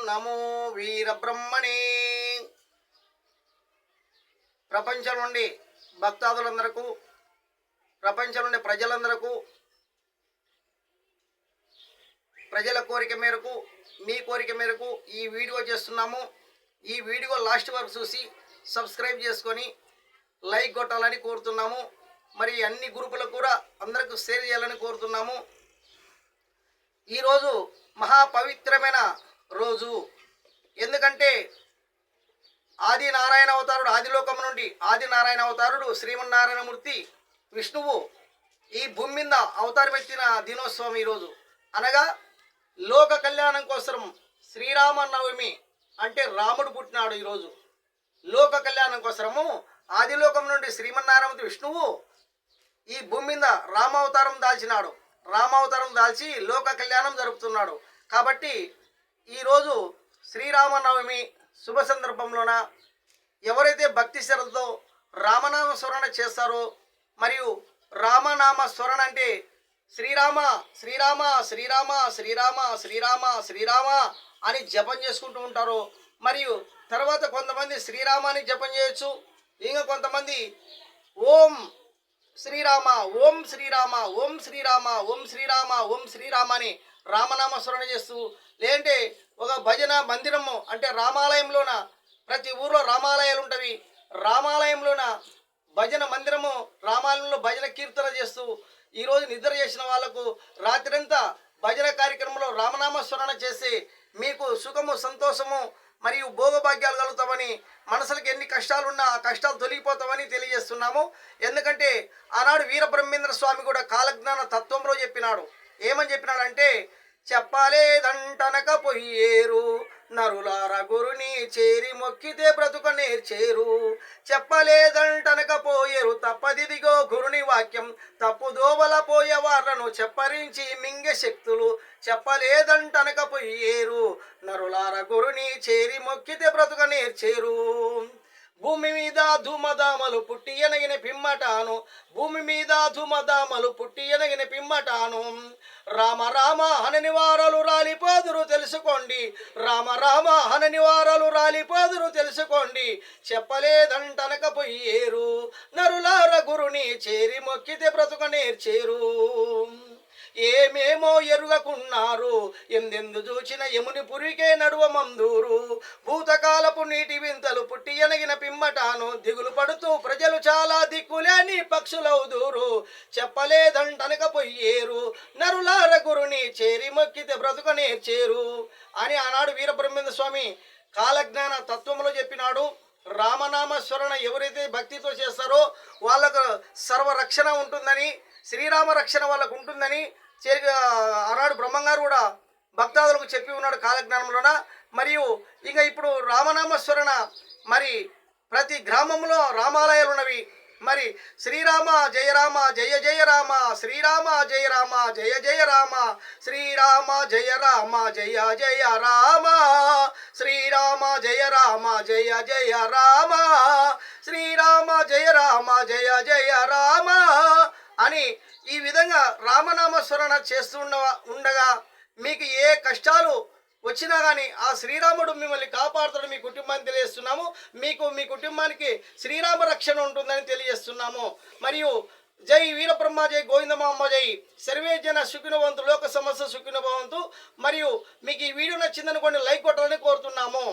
నమో వీరబ్రహ్మణే. ప్రపంచం నుండి భక్తాదులందరకు, ప్రపంచం నుండి ప్రజలందరకు, ప్రజల కోరిక మేరకు, మీ కోరిక మేరకు ఈ వీడియో చేస్తున్నాము. ఈ వీడియో లాస్ట్ వరకు చూసి సబ్స్క్రైబ్ చేసుకొని లైక్ కొట్టాలని కోరుతున్నాము. మరి అన్ని గ్రూపులకు కూడా అందరికీ షేర్ చేయాలని కోరుతున్నాము. ఈరోజు మహాపవిత్రమైన రోజు. ఎందుకంటే ఆది నారాయణ అవతారుడు, ఆదిలోకం నుండి ఆది నారాయణ అవతారుడు శ్రీమన్నారాయణమూర్తి విష్ణువు ఈ భూమి మీద అవతారం ఎత్తిన దినోత్సవం ఈరోజు. అనగా లోక కళ్యాణం కోసం శ్రీరామనవమి అంటే రాముడు పుట్టినాడు. ఈరోజు లోక కళ్యాణం కోసము ఆదిలోకం నుండి శ్రీమన్నారాయణమూర్తి విష్ణువు ఈ భూమి మీద రామావతారం దాల్చినాడు. రామావతారం దాల్చి లోక కళ్యాణం జరుపుతున్నాడు. కాబట్టి ఈరోజు శ్రీరామనవమి శుభ సందర్భంలోన ఎవరైతే భక్తి శ్రద్ధతో రామనామ స్మరణ చేస్తారో, మరియు రామనామ స్మరణ అంటే శ్రీరామ శ్రీరామ శ్రీరామ శ్రీరామ శ్రీరామ శ్రీరామ అని జపం చేసుకుంటూ ఉంటారు. మరియు తర్వాత కొంతమంది శ్రీరామాని జపం చేయొచ్చు. ఇంకా కొంతమంది ఓం శ్రీరామ ఓం శ్రీరామ ఓం శ్రీరామ ఓం శ్రీరామ ఓం శ్రీరామ అని రామనామ స్మరణ చేస్తూ, లేదంటే ఒక భజన మందిరము అంటే రామాలయంలోన, ప్రతి ఊర్లో రామాలయాలు ఉంటవి, రామాలయంలోన భజన మందిరము, రామాలయంలో భజన కీర్తన చేస్తూ ఈరోజు నిద్ర చేసిన వాళ్లకు రాత్రంతా భజన కార్యక్రమంలో రామనామ స్మరణ చేసి మీకు సుఖము సంతోషము మరియు భోగభాగ్యాలు కలుగుతామని, మనసులకు ఎన్ని కష్టాలున్నా ఆ కష్టాలు తొలగిపోతామని తెలియజేస్తున్నాము. ఎందుకంటే ఆనాడు వీరబ్రహ్మేంద్ర స్వామి కూడా కాలజ్ఞాన తత్వంలో చెప్పినాడు. ఏమని చెప్పినాడంటే, చెప్పలేదంటనక పొయ్యేరు నరులార గురుని చేరి మొక్కితే బ్రతుక నేర్చేరు. చెప్పలేదంటనక పోయేరు తప్పదిదిగో గురుని వాక్యం, తప్పు దోవల పోయేవాళ్లను చెప్పరించి మింగె శక్తులు. చెప్పలేదంటనక పొయ్యేరు నరులార గురుని చేరి మొక్కితే బ్రతుక నేర్చేరు. భూమి మీద ధూమదామలు పుట్టి ఎనగిన పిమ్మటాను, భూమి మీద ధూమదామలు పుట్టి ఎనగిన పిమ్మటాను. రామ రామ హనని వారలు రాలిపోదురు తెలుసుకోండి, రామ రామ హనని వారలు రాలిపోదురు తెలుసుకోండి. చెప్పలేదంటనక పొయ్యేరు నరులార గురుని చేరి మొక్కితే బ్రతుక నేర్చేరు. ఏమేమో ఎరుగకున్నారు ఎందెందు చూచిన యముని పురికే నడువ మందూరు. భూతకాలపు నీటి వింతలు పుట్టి ఎనగిన పిమ్మటాను, దిగులు పడుతూ ప్రజలు చాలా దిక్కులేని పక్షులవుదూరు. చెప్పలేదంటనక పొయ్యేరు నరులార గురుని చేరి మొక్కితే బ్రతుక నేర్చేరు అని ఆనాడు వీరబ్రహ్మేంద్ర స్వామి కాలజ్ఞాన తత్వంలో చెప్పినాడు. రామనామ స్మరణ ఎవరైతే భక్తితో చేస్తారో వాళ్ళకు సర్వరక్షణ ఉంటుందని, శ్రీరామ రక్షణ వాళ్ళకు ఉంటుందని ఆనాడు బ్రహ్మంగారు కూడా భక్తాదులకు చెప్పి ఉన్నాడు కాలజ్ఞానంలోన. మరియు ఇంకా ఇప్పుడు రామనామ స్మరణ మరి ప్రతి గ్రామంలో రామాలయాలు ఉన్నవి. మరి శ్రీరామ జయ రామ జయ జయ రామ, శ్రీరామ జయ రామ జయ జయ రామ, శ్రీరామ జయ రామ జయ జయ రామ, శ్రీరామ జయ రామ జయ జయ రామ, శ్రీరామ జయ రామ జయ జయ రామ అని ఈ విధంగా రామనామ స్మరణ చేస్తూ ఉండగా మీకు ఏ కష్టాలు వచ్చినా కానీ ఆ శ్రీరాముడు మిమ్మల్ని కాపాడుతాడు. మీ కుటుంబాన్ని తెలియజేస్తున్నాము. మీకు మీ కుటుంబానికి శ్రీరామ రక్షణ ఉంటుందని తెలియజేస్తున్నాము. మరియు జై వీరబ్రహ్మ జై గోవిందమాంబ జై. సర్వే జన సుఖినవంతు లోక సమస్య సుఖినభవంతు. మరియు మీకు ఈ వీడియో నచ్చిందనుకోండి, లైక్ కొట్టాలని కోరుతున్నాము.